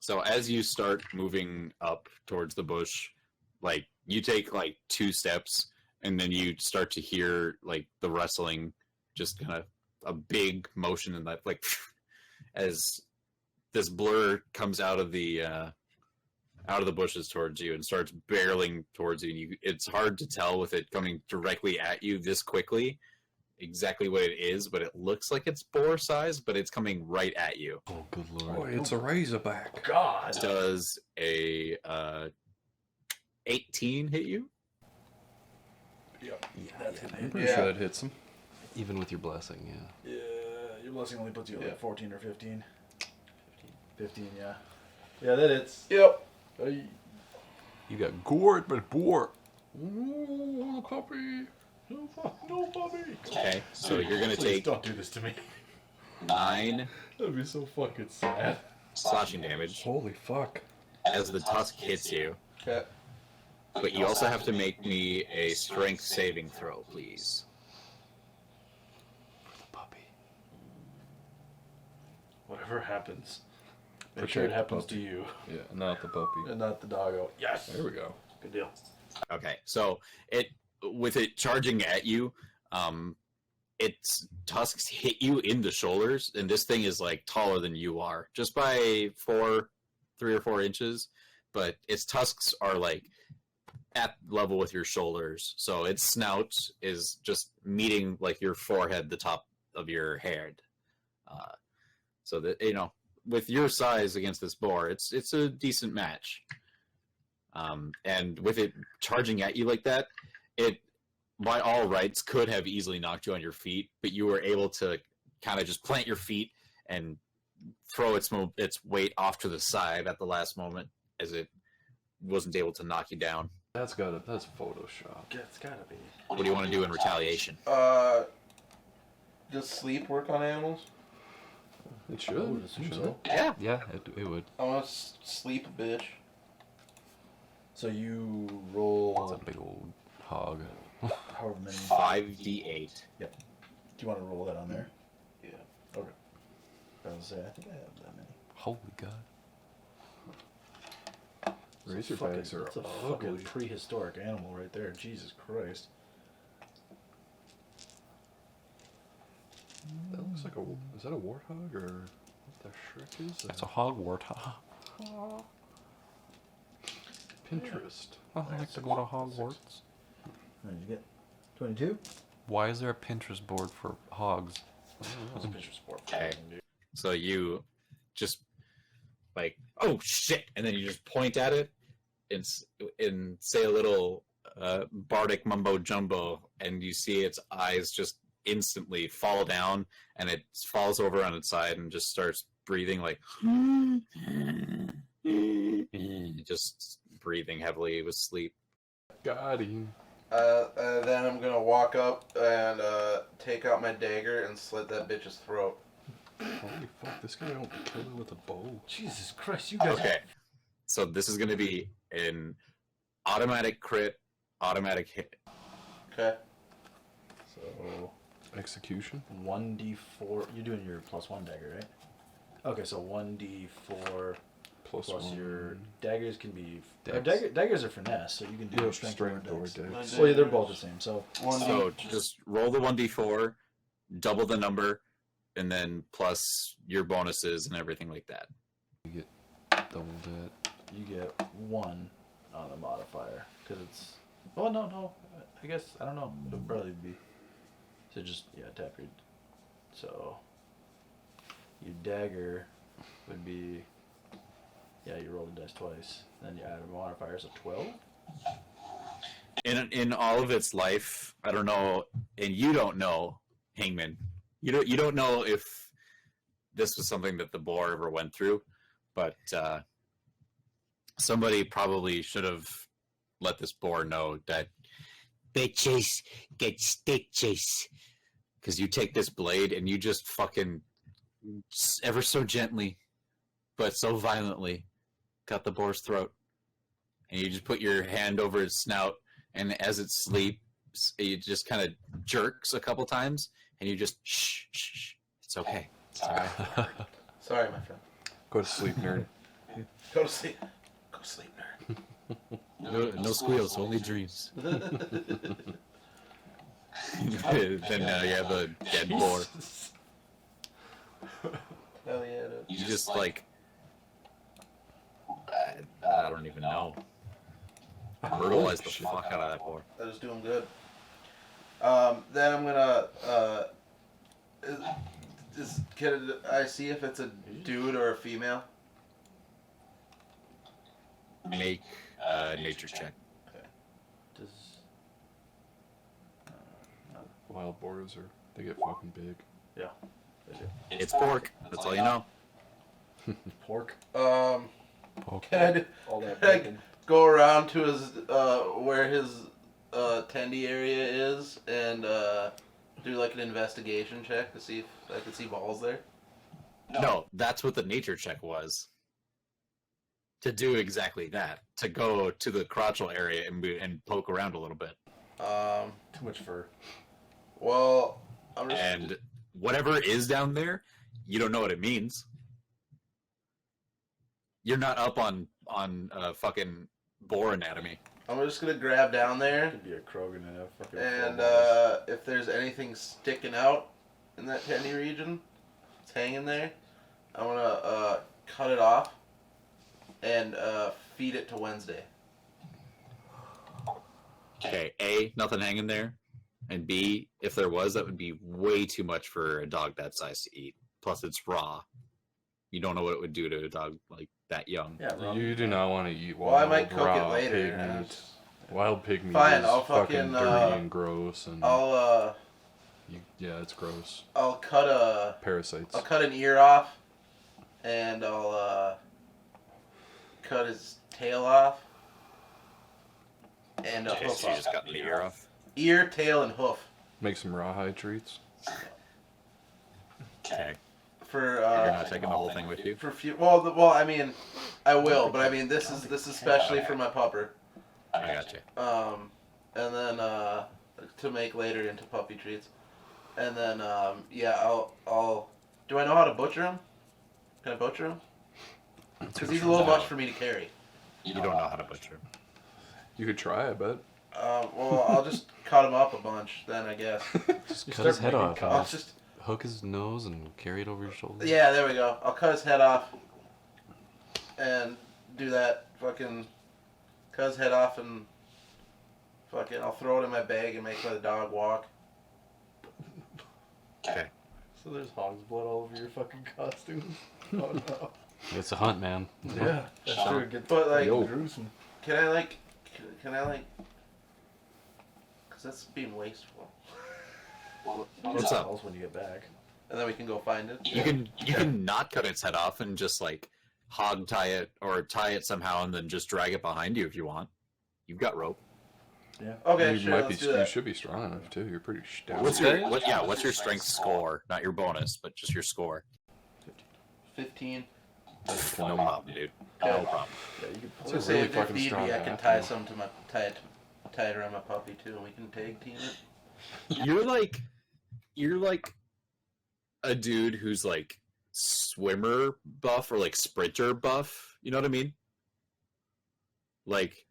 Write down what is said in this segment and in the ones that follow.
So as you start moving up towards the bush, like you take like 2 steps, and then you start to hear like the rustling, just kind of a big motion in that, like as this blur comes out of the bushes towards you and starts barreling towards you. It's hard to tell with it coming directly at you this quickly exactly what it is, but it looks like it's boar size, but it's coming right at you. Oh, good lord. Oh, it's a razorback. God. Does a 18 hit you? Yep. I'm pretty sure that hits him. Even with your blessing, yeah. Yeah, your blessing only puts you at like 14 or 15. 15, yeah. Yeah, that hits. Yep. You got gored by boar. Ooh, puppy. No, puppy. Okay, so you're gonna Please take don't do this to me. 9 That'd be so fucking sad. slashing damage Holy fuck. as the tusk hits you. Okay. But you also have to make me a strength saving throw, please. For the puppy. Whatever happens, make sure it happens to you Yeah, not the puppy. and not the doggo. Yes. There we go. Good deal. Okay, so with it charging at you, its tusks hit you in the shoulders, and this thing is like taller than you are, just by 3 or 4 inches. But its tusks are like at level with your shoulders, so its snout is just meeting like your forehead, the top of your head. So that with your size against this boar, it's a decent match. And with it charging at you like that, it by all rights could have easily knocked you on your feet, but you were able to kind of just plant your feet and throw its weight off to the side at the last moment, as it wasn't able to knock you down. That's Photoshop. It's gotta be. What do you want to do in retaliation? Does sleep work on animals? It should. I would assume so. Yeah. Yeah, it would. I want to sleep a bitch. So you It's roll a big old hog. however many. 5d8. Do you want to roll that on there? Yeah. Okay. I was gonna say, I think I have that many. Holy god. Razorbacks are That's a ugly. fucking prehistoric animal right there. Jesus Christ. That looks like is that a warthog or what the frick is that? That's a hog warthog. Pinterest. I like to go to Hogwarts. What did you get? 22? Why is there a Pinterest board for hogs? That's a picture sport. Okay. So you just like, oh shit, and then you just point at it and say a little bardic mumbo jumbo, and you see its eyes just instantly fall down, and it falls over on its side and just starts breathing like just breathing heavily with sleep. Got him. Then I'm gonna walk up and take out my dagger and slit that bitch's throat. Holy fuck, this guy don't kill it with a bow. Jesus Christ, you guys. Okay, so this is going to be an automatic crit, automatic hit. Okay. So Execution? 1d4. You're doing your +1 dagger, right? Okay, so 1d4 plus one. your daggers can be. Dex. Daggers are finesse, so you can do Yeah, your strength or strength or dex. dex. Well, yeah, they're both the same. So So just roll the 1d4, double the number, and then plus your bonuses and everything like that. You get double that. you get 1 on the modifier because it's. Oh no! I guess I don't know. It'll probably be. So just tap your. So. Your dagger would be. Yeah, you roll the dice twice. Then you add a modifier, so 12. In all of its life, I don't know, and you don't know, Hangman. You don't know if this was something that the boar ever went through, but somebody probably should have let this boar know that bitches get stitches, because you take this blade and you just fucking ever so gently, but so violently, cut the boar's throat, and you just put your hand over its snout, and as it sleeps, it just kind of jerks a couple times, and you just shh, it's okay. It's all right. Sorry, my friend. Go to sleep, nerd. Go to sleep. Go to sleep, nerd. No squeals, only dreams. Then you have a dead boar. Hell yeah, dude. You just like, I don't even know. Brutalize the fuck out of that boar. I just do them good. Then I'm gonna can I see if it's a dude or a female? Make a nature check. Does Wild boars they get fucking big. It's pork. That's all you know. pork? Can I do, All that can I bacon. go around to his where his tendy area is and do like an investigation check to see if I can see balls there? No, that's what the nature check was. To do exactly that. To go to the crotchal area and poke around a little bit. Too much fur. Well, I'm just And whatever is down there, you don't know what it means. You're not up on fucking boar anatomy. I'm just gonna grab down there. Could be a Krogan and a fucking. And if there's anything sticking out in that tendy region, it's hanging there, I'm gonna cut it off and feed it to Wednesday. Okay, A, nothing hanging there. And B, if there was, that would be way too much for a dog that size to eat. Plus, it's raw. You don't know what it would do to a dog like that young. Yeah, raw. You do not want to eat wild, Well, I might cook raw it later. pig and meat. Wild pig meat Fine, is I'll fucking fucking, dirty and gross, and I'll yeah, it's gross. cut Parasites. I'll cut an ear off, and I'll cut his tail off, and a Okay, hoof so you off. just got the ear off. Ear, tail, and hoof Make some rawhide treats. Okay. for You're not taking the whole thing with you? for I mean, I will, but I mean this is especially for my pupper. I gotcha. And then to make later into puppy treats, and then yeah, I'll. Do I know how to butcher him? Can I butcher him? Because he's a little much for me to carry. You don't know how to butcher. You could try, I bet. Well, I'll just cut him up a bunch then, I guess. Just You cut his start head making off. I'll cuts. just Hook his nose and carry it over your shoulder. yeah, there we go. I'll cut his head off and do that. Fucking cut his head off and fucking I'll throw it in my bag and make my dog walk. Okay. So there's hog's blood all over your fucking costume. Oh no. It's a hunt, man. Yeah, that's true. It gets But like, Yo. gruesome. can I like? Because that's being wasteful. What's up? When you get back. And then we can go find it. You can not cut its head off and just like hog tie it or tie it somehow and then just drag it behind you if you want. You've got rope. Yeah. Okay, you sure. might Let's be. do You that. should be strong enough too. You're pretty stout. What's your strength score? Not your bonus, but just your score. 15. No problem, dude. No problem. Yeah, you could. I was It's gonna a say really if fucking need strong be, I can app, tie man. some to my tie it around my puppy too, and we can tag team it. You're like a dude who's like swimmer buff or like sprinter buff. You know what I mean? Like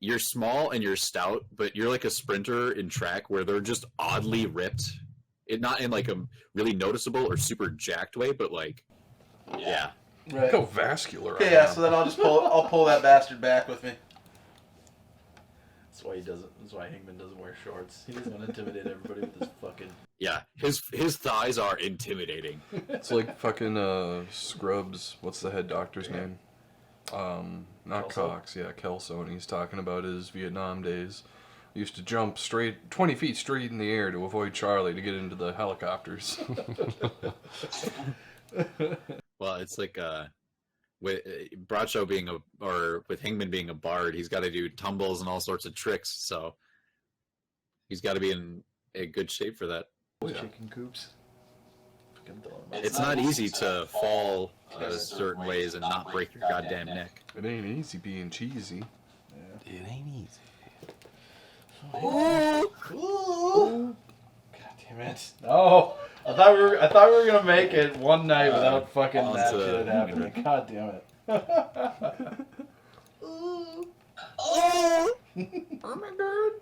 you're small and you're stout, but you're like a sprinter in track where they're just oddly ripped. It not in like a really noticeable or super jacked way, but like yeah. Right. Look how vascular Okay, I yeah. am. So then I'll pull that bastard back with me. That's why he doesn't. That's why Hingman doesn't wear shorts. He doesn't want to intimidate everybody with his fucking. Yeah, his thighs are intimidating. It's like fucking Scrubs. What's the head doctor's name? Not Kelso? Cox. Yeah, Kelso, and he's talking about his Vietnam days. He used to jump 20 feet straight in the air to avoid Charlie to get into the helicopters. Well, it's like with Bradshaw being with Hingman being a bard, he's got to do tumbles and all sorts of tricks. So he's got to be in a good shape for that. Oh, yeah. Chicken coops. Fucking throwing them out. It's not easy to fall certain ways and not break your goddamn neck. It ain't easy being cheesy. Yeah. It ain't easy. God damn it! No, I thought we were gonna make it one night without fucking that onto- shit happening. God damn it! Oh my god!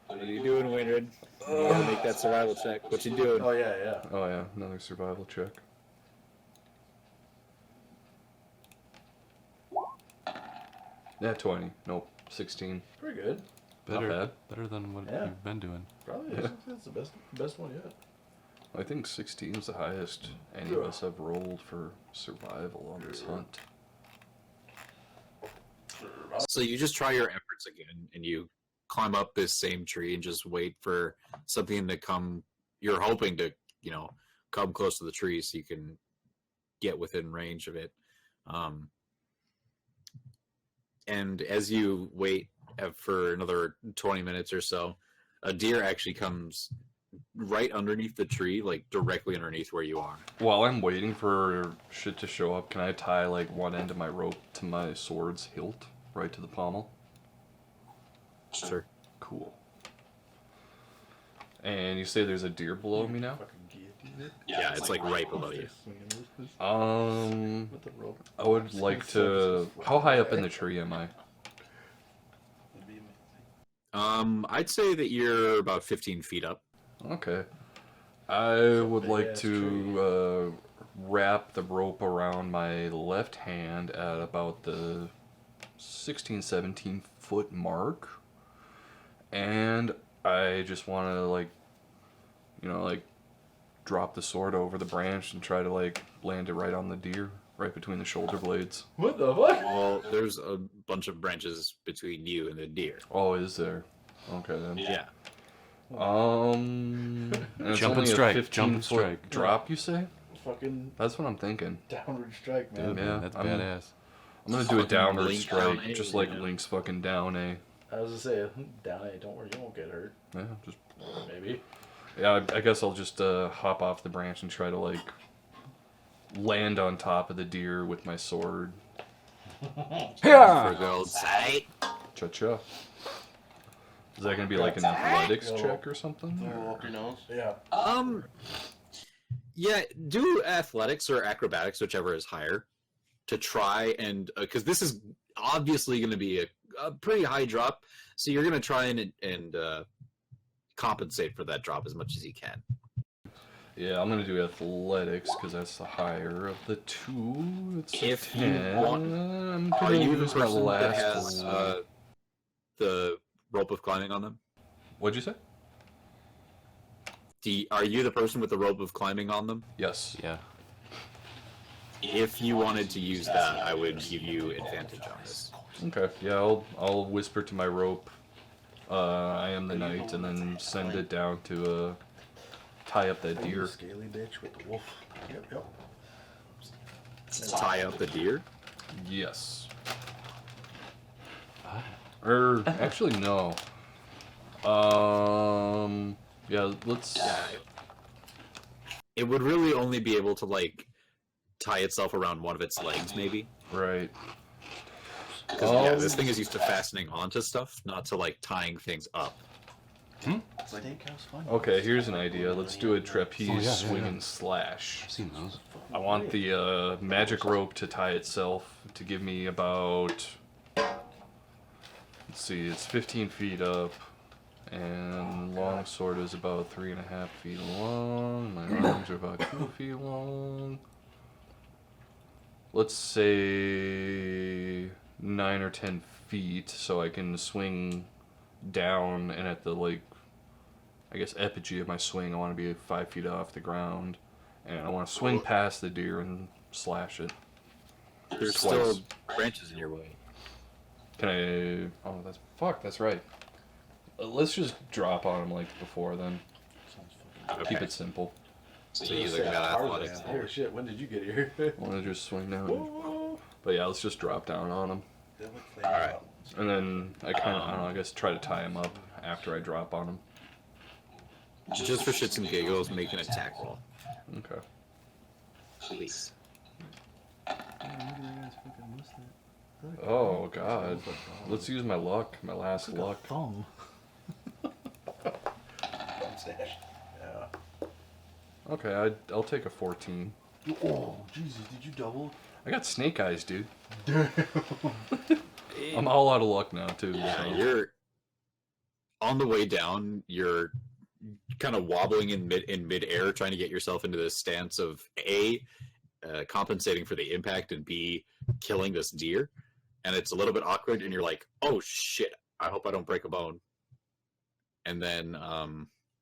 What are you doing, Waynard? You gotta make that survival check. What you doing? Oh yeah, yeah. Oh yeah, another survival check. Yeah, 20. Nope, 16. Pretty good. Better, bad. better than what Yeah. you've been doing. Probably is. That's the best one yet. I think 16 is the highest any of us have rolled for survival on this hunt. So you just try your efforts again, and you climb up this same tree and just wait for something to come. You're hoping to, come close to the tree so you can get within range of it. And as you wait for another 20 minutes or so, a deer actually comes right underneath the tree, like directly underneath where you are. While I'm waiting for shit to show up, can I tie like one end of my rope to my sword's hilt, right to the pommel? Sure. Cool. And you say there's a deer below me now? Fucking guillotine it. Yeah, it's like right below you. With the rope. I would like to. How high up in the tree am I? I'd say that you're about 15 feet up. Okay. I would like big-ass to wrap the rope around my left hand at about the 16, 17 foot mark. And I just want to, like, drop the sword over the branch and try to, like, land it right on the deer, right between the shoulder blades. What the fuck? Well, there's a bunch of branches between you and the deer. Oh, is there? Okay, then. Yeah. And it's Jump and only a strike, 15 jump and foot strike. drop, you say? Fucking That's what I'm thinking. downward strike, man. Yeah, That's I'm- badass. I'm gonna do a Fucking downward Link strike, down A, just like yeah. Link's fucking down A. I was gonna say, down A, don't worry, you won't get hurt. Yeah, just Maybe. yeah. I guess I'll just hop off the branch and try to like land on top of the deer with my sword. For the old sight. Cha-cha. Is that gonna be like an athletics check or something? Blow up your nose. Yeah. Yeah, do athletics or acrobatics, whichever is higher, to try and because this is obviously going to be a pretty high drop, so you're going to try and compensate for that drop as much as you can. Yeah, I'm gonna do athletics because that's the higher of the two. It's a If you 10. want- I'm Are gonna you the use my person that last has one. the rope of climbing on them? What'd you say? Are you the person with the rope of climbing on them? Yes. Yeah. If you wanted to use that, I would give you advantage on this. Okay. Yeah, I'll whisper to my rope. I am the knight, and then send it down to tie up that deer. Scaly bitch with the wolf. Yep. Tie up the deer. Yes. Ah. Or actually no. Yeah, let's. It would really only be able to like tie itself around one of its legs, maybe. Right. Because this thing is used to fastening onto stuff, not to like tying things up. Steakhouse fun. Okay, here's an idea. Let's do a trapeze Oh, yeah, swing yeah. and slash. I've seen those. I want the magic rope to tie itself to give me about. Let's see, it's 15 feet up, and long sword is about 3.5 feet long. My arms are about 2 feet long. Let's say 9 or 10 feet, so I can swing down, and at the I guess epigee of my swing, I want to be 5 feet off the ground, and I want to swing past the deer and slash it. There's Twice. still branches in your way. Can I? Oh, that's right. Let's just drop on him like before then. Keep it simple. So you either got athletics. Holy shit, when did you get here? I want to just swing down. But yeah, let's just drop down on him. Alright. And then I kind of, I don't know, I guess try to tie him up after I drop on him. Just for shits and giggles, make an attack roll, Okay. please. Oh god. Let's use my luck, my last luck. Thumb. Stash. Yeah. Okay, I'll take a 14. Oh, Jesus, did you double? I got snake eyes, dude. I'm all out of luck now, too. Yeah, So. you're on the way down. You're kind of wobbling in midair, trying to get yourself into this stance of A, compensating for the impact, and B, killing this deer. And it's a little bit awkward, and you're like, oh shit, I hope I don't break a bone. And then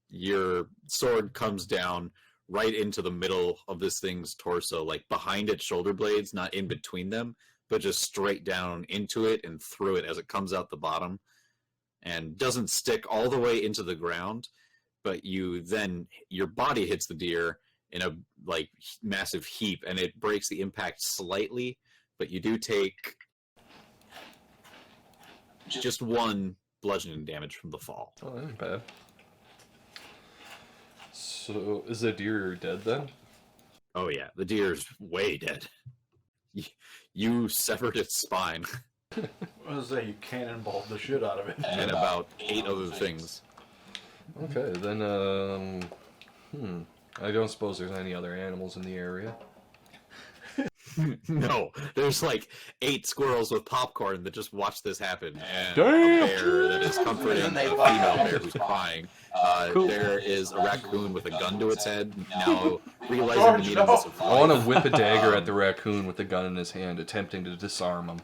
your sword comes down right into the middle of this thing's torso, like behind its shoulder blades, not in between them, but just straight down into it and through it as it comes out the bottom, and doesn't stick all the way into the ground, but your body hits the deer in a like massive heap, and it breaks the impact slightly, but you do take just 1 bludgeoning damage from the fall. Oh, that ain't bad. So, is the deer dead then? Oh yeah, the deer's way dead. You severed its spine I was gonna say, you cannonballed the shit out of it. and about 8 other things. Okay, then, I don't suppose there's any other animals in the area. No, there's like 8 squirrels with popcorn that just watch this happen, and Damn! a bear that is comforting a And they female fuck bear who's crying. There is a raccoon with a gun to its head, now realizing the neediness of I want to life. whip a dagger at the raccoon with the gun in his hand, attempting to disarm him.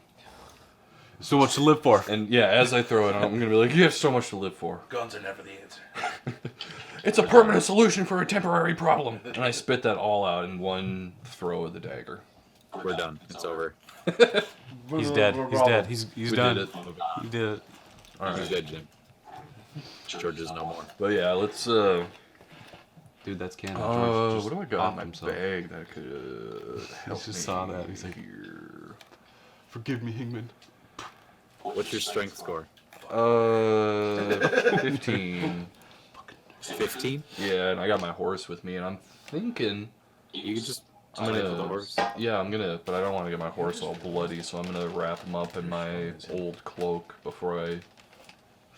So much to live for. And yeah, as I throw it, I'm going to be like, you have so much to live for. Guns are never the answer. It's a permanent solution for a temporary problem. And I spit that all out in one throw of the dagger. We're done. It's over. He's dead. He's dead. He's We done. did it. You did it. All He's right. dead, Jim. George is no more. But yeah, let's, Dude, that's canon. George what do I just got offed in my himself. bag that could help just me saw that. He's like, here? Forgive me, Hingman. What's your strength score? 15. 15? Yeah, and I got my horse with me, and I'm thinking You can just I'm play gonna with the horse. Yeah, I'm gonna, but I don't want to get my horse all bloody, so I'm gonna wrap him up in my old cloak before I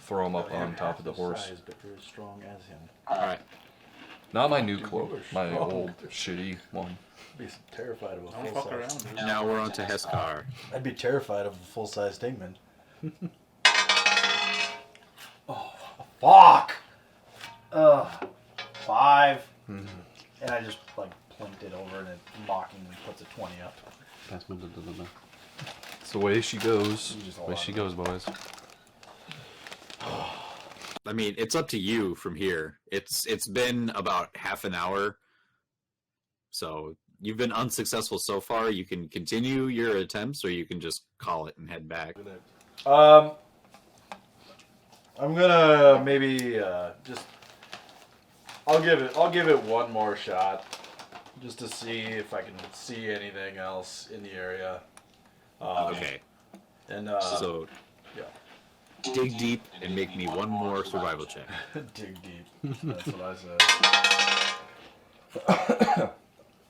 throw him up on top of the horse. Size, but you're as strong as him. Alright. Not my new Dude, cloak, you are my strong. old shitty one. I'd be terrified of a Don't full fuck size. around, dude. Now we're on to Heskar. I'd be terrified of a full size Stingman. Oh, fuck! 5. And I just like plinked it over and it mockingly puts a 20 up. Pass me the. It's the way she goes. You just Way she goes, boys. I mean, it's up to you from here. It's been about half an hour, so you've been unsuccessful so far. You can continue your attempts, or you can just call it and head back. I'm gonna maybe just. I'll give it one more shot, just to see if I can see anything else in the area. Okay, And so yeah. dig deep and make me one more survival check. Dig deep. That's what I said.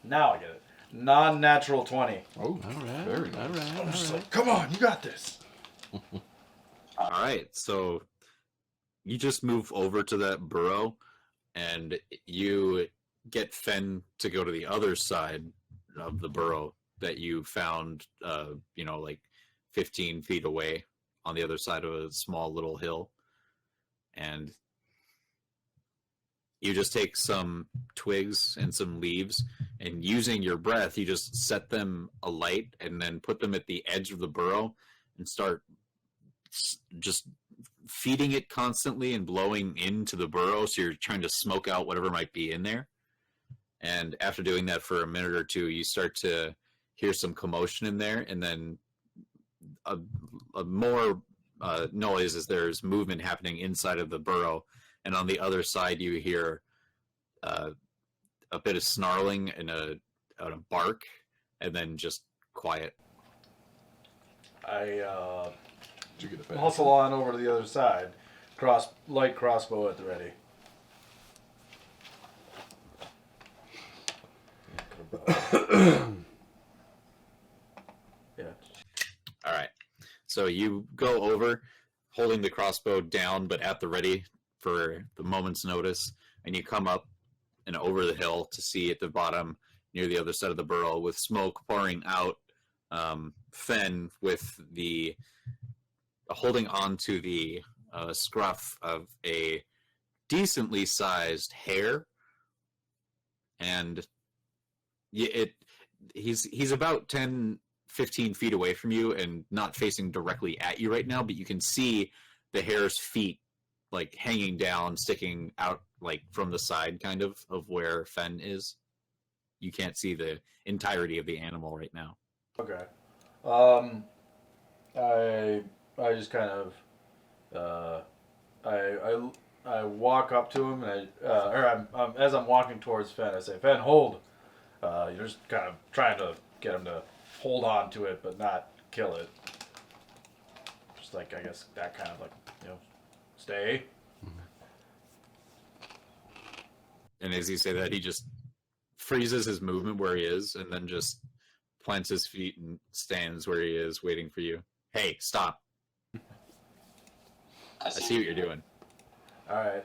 Now I get it. Non-natural 20. Oh, All right. very nice. All right. I'm just All right. like, come on, you got this. All right, so you just move over to that burrow, and you get Fen to go to the other side of the burrow that you found, like 15 feet away on the other side of a small little hill. And you just take some twigs and some leaves, and using your breath, you just set them alight and then put them at the edge of the burrow and start just feeding it constantly and blowing into the burrow, so you're trying to smoke out whatever might be in there. And after doing that for a minute or two, you start to hear some commotion in there, and then a more noise as there's movement happening inside of the burrow, and on the other side you hear a bit of snarling and a bark, and then just quiet. I Did you get it back? hustle on over to the other side. Light crossbow at the ready. Yeah. All right. So you go over, holding the crossbow down, but at the ready for the moment's notice, and you come up and over the hill to see at the bottom near the other side of the burrow with smoke pouring out. Fen with the holding on to the scruff of a decently sized hare, and he's about 10-15 feet away from you and not facing directly at you right now, but you can see the hare's feet like hanging down, sticking out like from the side kind of where Fen is. You can't see the entirety of the animal right now. Okay. I just kind of I walk up to him and as I'm walking towards Fen, I say, "Fen, hold." You're just kind of trying to get him to hold on to it, but not kill it. Just like, I guess that kind of like, stay. And as you say that, he just freezes his movement where he is and then just plants his feet and stands where he is waiting for you. Hey, stop. I see what you're doing. All right.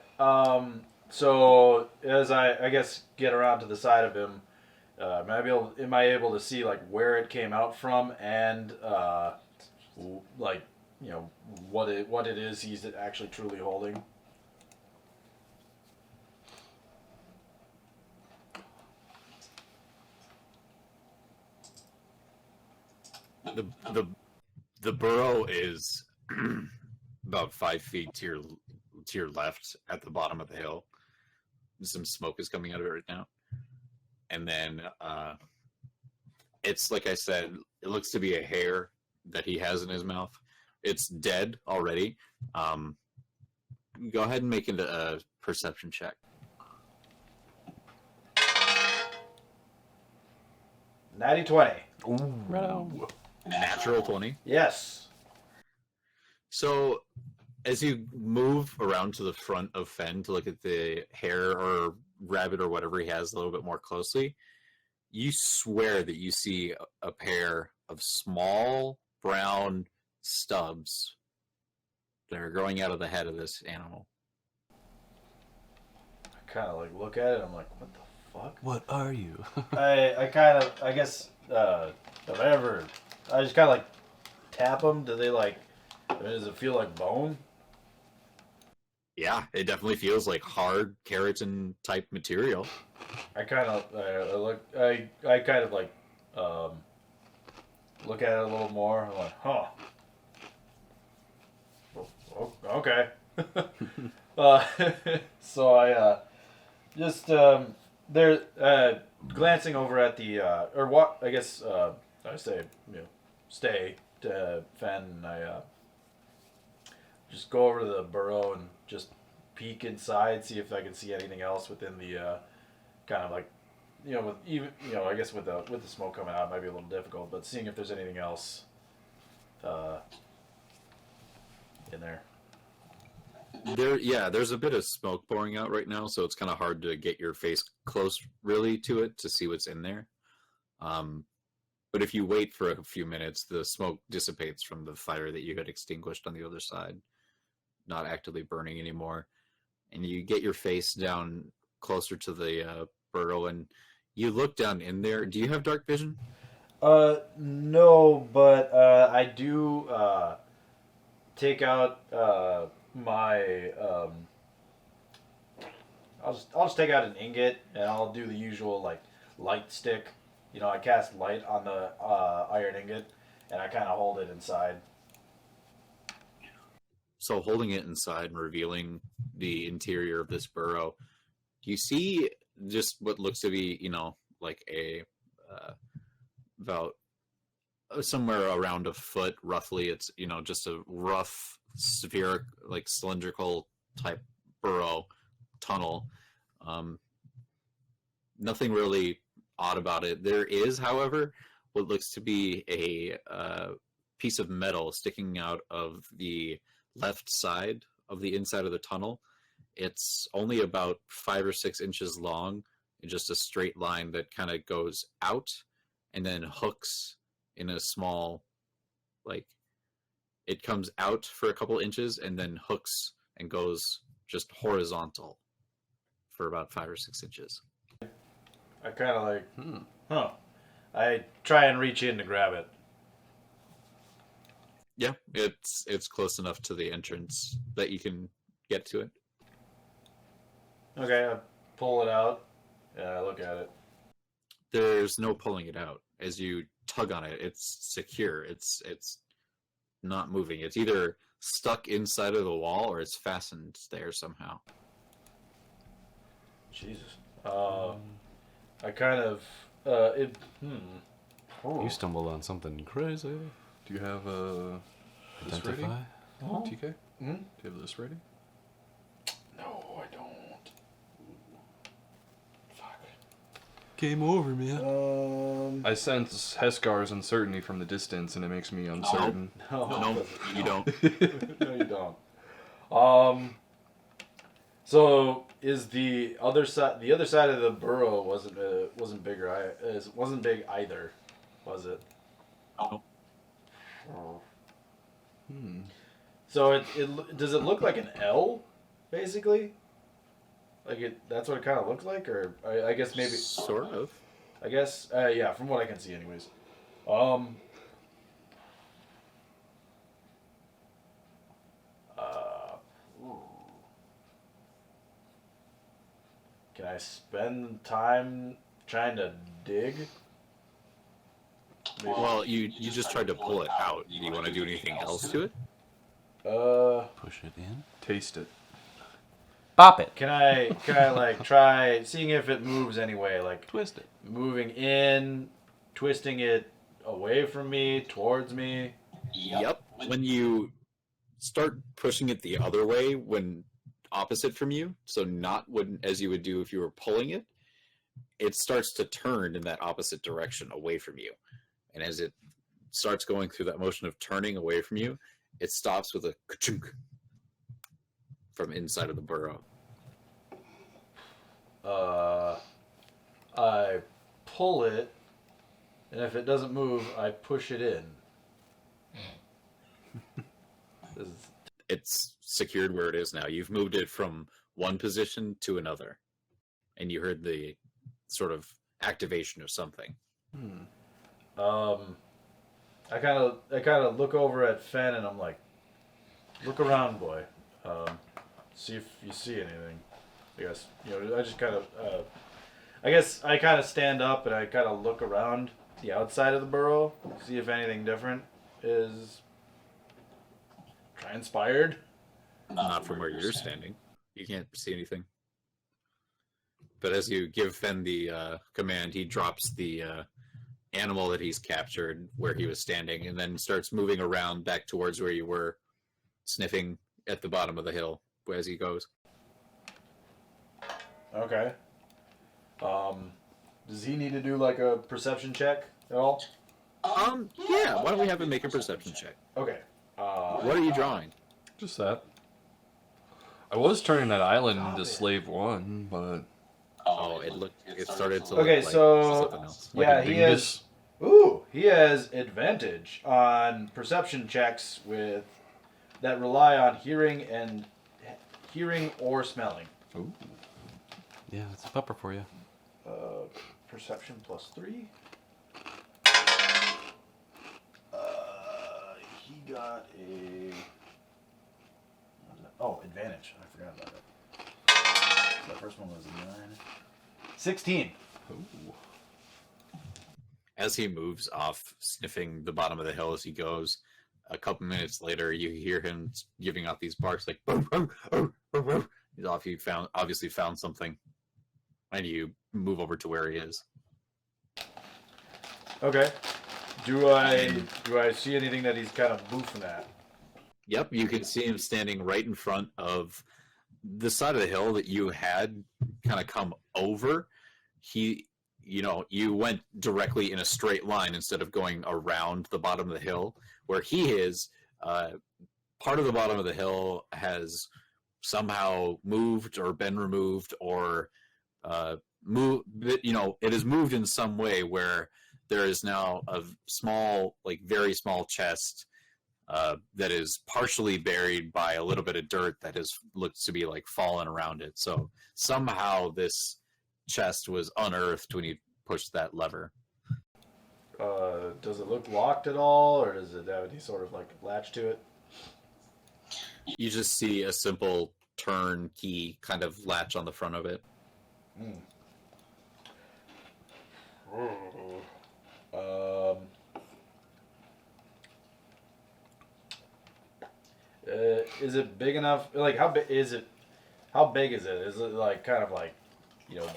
So as I guess get around to the side of him, am I able to see like where it came out from and like what it is he's actually truly holding? The burrow is about 5 feet to your left at the bottom of the hill. Some smoke is coming out of it right now. And then it's like I said, it looks to be a hare that he has in his mouth. It's dead already. Go ahead and make it a perception check. Natty 20. Ooh. Natural 20. Yes. So as you move around to the front of Fen to look at the hare or rabbit or whatever he has a little bit more closely, you swear that you see a pair of small brown stubs that are growing out of the head of this animal. I kind of like look at it. I'm like, what the fuck? What are you? I guess whatever. I just kind of like tap them. Does it feel like bone? Yeah, it definitely feels like hard keratin type material. I kind of I kind of like look at it a little more. I'm like, huh. Okay. So I just there glancing over at the or what I guess I say stay to Fen, and I just go over to the burrow and just peek inside, see if I can see anything else within the kind of like with even I guess with the smoke coming out it might be a little difficult, but seeing if there's anything else in there. There's a bit of smoke pouring out right now, so it's kind of hard to get your face close really to it to see what's in there. But if you wait for a few minutes, the smoke dissipates from the fire that you had extinguished on the other side, not actively burning anymore. And you get your face down closer to the burrow, and you look down in there. Do you have dark vision? No, but I do take out my I'll just take out an ingot and I'll do the usual like light stick. I cast light on the iron ingot and I kind of hold it inside. So holding it inside and revealing the interior of this burrow, you see just what looks to be, like a about somewhere around a foot roughly. It's, just a rough spheric, like cylindrical type burrow tunnel. Nothing really odd about it. There is, however, what looks to be a piece of metal sticking out of the left side of the inside of the tunnel. It's only about 5 or 6 inches long, in just a straight line that kind of goes out and then hooks in a small, like, it comes out for a couple inches and then hooks and goes just horizontal for about 5 or 6 inches. I kind of like, huh. I try and reach in to grab it. Yeah, it's close enough to the entrance that you can get to it. Okay, I pull it out. Yeah, I look at it. There's no pulling it out. As you tug on it, it's secure. It's not moving. It's either stuck inside of the wall or it's fastened there somehow. Jesus. I kind of You stumbled on something crazy. Do you have this ready? Identify. TK? Hmm? Do you have this ready? No, I don't. Game over, man. I sense Heskar's uncertainty from the distance, and it makes me uncertain. No, you don't. No, you don't. So is the other side? The other side of the burrow wasn't bigger. Wasn't big either, was it? No. So it does it look like an L, basically? Like that's what it kind of looks like, or I guess maybe Sort of. I guess yeah, from what I can see, anyways. Can I spend time trying to dig? Maybe. Well, you just tried to pull it out. Do you want to do anything else to it? Push it in. Taste it. Bop it. Can I like try seeing if it moves anyway, like Twist it. moving in, twisting it away from me, towards me? Yep. When you start pushing it the other way, when opposite from you, so not as you would do if you were pulling it, it starts to turn in that opposite direction away from you. And as it starts going through that motion of turning away from you, it stops with a ka-chunk from inside of the burrow. I pull it, and if it doesn't move, I push it in. This is... It's secured where it is now. You've moved it from one position to another, and you heard the sort of activation of something. I kind of look over at Fen, and I'm like, look around, boy. See if you see anything. I guess I just kind of I guess I kind of stand up and I kind of look around the outside of the burrow, see if anything different is transpired. Not from where you're standing. You can't see anything. But as you give Fen the command, he drops the animal that he's captured where he was standing and then starts moving around back towards where you were, sniffing at the bottom of the hill as he goes. Okay. Does he need to do like a perception check at all? Yeah, why don't we have him make a perception check? Okay. What are you drawing? Just that. I was turning that island into Slave 1, but... Oh, it started to Okay, look like so something else. Like yeah, a he dingus. has. Ooh, he has advantage on perception checks that rely on hearing or smelling. Ooh. Yeah, that's a pupper for you. Perception +3. He got a. Oh, advantage. I forgot about that. So the first one was a 9. 16. Ooh. As he moves off, sniffing the bottom of the hill as he goes, a couple minutes later, you hear him giving out these barks like, "Burr, burr, burr, burr, burr." He's obviously found something, and you move over to where he is. Okay. Do I see anything that he's kind of boofing at? Yep, you can see him standing right in front of the side of the hill that you had kind of come over. You went directly in a straight line instead of going around the bottom of the hill. Where he is, part of the bottom of the hill has somehow moved or been removed or it has moved in some way where there is now a small, like very small chest that is partially buried by a little bit of dirt that has looked to be like fallen around it. So somehow this chest was unearthed when you pushed that lever. Does it look locked at all, or does it have any sort of like latch to it? You just see a simple turn key kind of latch on the front of it. Is it big enough? Like, how big is it? How big is it? Is it like kind of like, you know,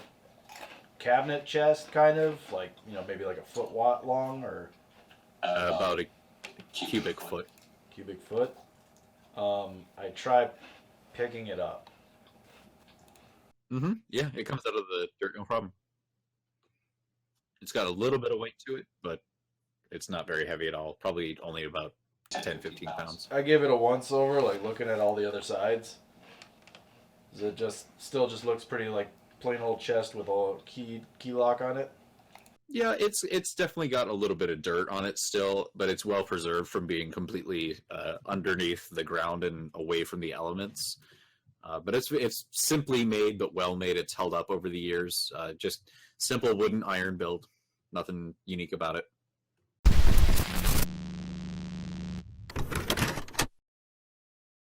cabinet chest kind of like, you know, maybe like a foot long or About a cubic foot. cubic foot? I try picking it up. Mm-hmm. Yeah, it comes out of the dirt, no problem. It's got a little bit of weight to it, but it's not very heavy at all. Probably only about 10, 15 pounds. I give it a once over, like looking at all the other sides. Does it still looks pretty like plain old chest with a key lock on it? Yeah, it's definitely got a little bit of dirt on it still, but it's well preserved from being completely underneath the ground and away from the elements. But it's simply made, but well made. It's held up over the years. Just simple wooden iron build. Nothing unique about it.